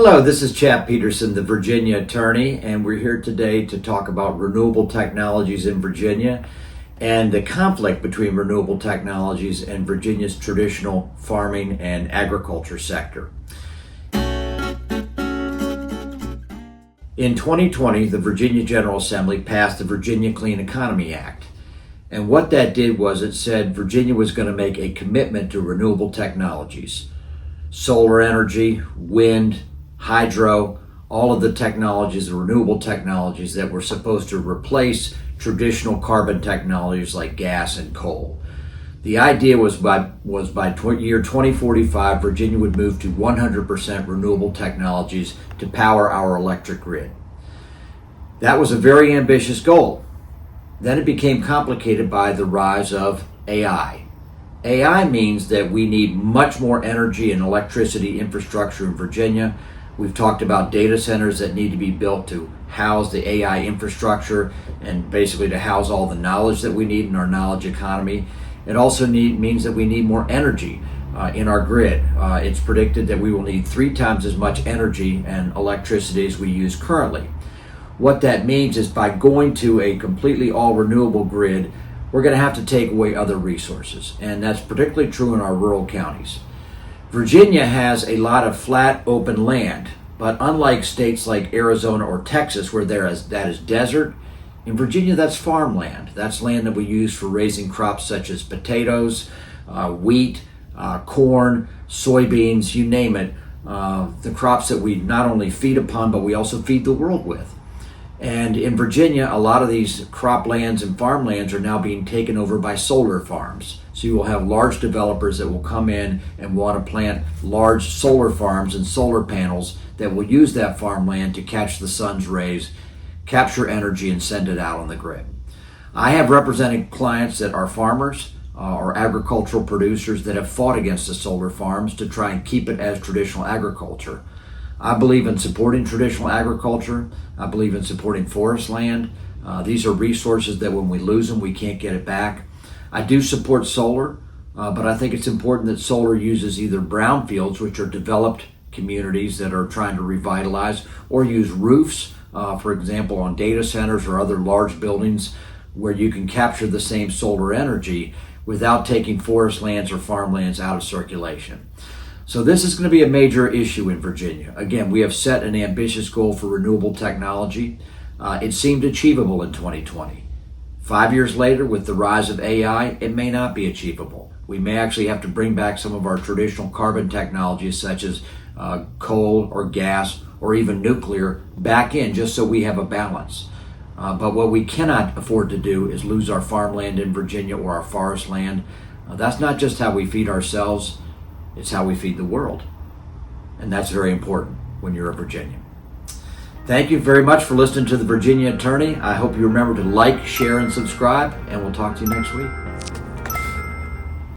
Hello, this is Chap Petersen, the Virginia attorney, and we're here today to talk about renewable technologies in Virginia and the conflict between renewable technologies and Virginia's traditional farming and agriculture sector. In 2020, the Virginia General Assembly passed the Virginia Clean Economy Act. And what that did was it said Virginia was going to make a commitment to renewable technologies. Solar energy, wind, hydro, all of the technologies, the renewable technologies that were supposed to replace traditional carbon technologies like gas and coal. The idea was by year 2045, Virginia would move to 100% renewable technologies to power our electric grid. That was a very ambitious goal. Then it became complicated by the rise of AI. AI means that we need much more energy and electricity infrastructure in Virginia. We've talked about data centers that need to be built to house the AI infrastructure and basically to house all the knowledge that we need in our knowledge economy. It also means that we need more energy in our grid. It's predicted that we will need 3 times as much energy and electricity as we use currently. What that means is by going to a completely all renewable grid, we're going to have to take away other resources, and that's particularly true in our rural counties. Virginia has a lot of flat, open land, but unlike states like Arizona or Texas where that is desert, in Virginia that's farmland. That's land that we use for raising crops such as potatoes, wheat, corn, soybeans, you name it, the crops that we not only feed upon, but we also feed the world with. And in Virginia, a lot of these croplands and farmlands are now being taken over by solar farms. So you will have large developers that will come in and want to plant large solar farms and solar panels that will use that farmland to catch the sun's rays, capture energy, and send it out on the grid. I have represented clients that are farmers or agricultural producers that have fought against the solar farms to try and keep it as traditional agriculture. I believe in supporting traditional agriculture. I believe in supporting forest land. These are resources that when we lose them, we can't get it back. I do support solar, but I think it's important that solar uses either brownfields, which are developed communities that are trying to revitalize, or use roofs, for example, on data centers or other large buildings where you can capture the same solar energy without taking forest lands or farmlands out of circulation. So this is going to be a major issue in Virginia. Again, we have set an ambitious goal for renewable technology. It seemed achievable in 2020. 5 years later, with the rise of AI, it may not be achievable. We may actually have to bring back some of our traditional carbon technologies such as coal or gas or even nuclear back in just so we have a balance. But what we cannot afford to do is lose our farmland in Virginia or our forest land. That's not just how we feed ourselves. It's how we feed the world. And that's very important when you're a Virginian. Thank you very much for listening to the Virginia Attorney. I hope you remember to like, share, and subscribe, and we'll talk to you next week.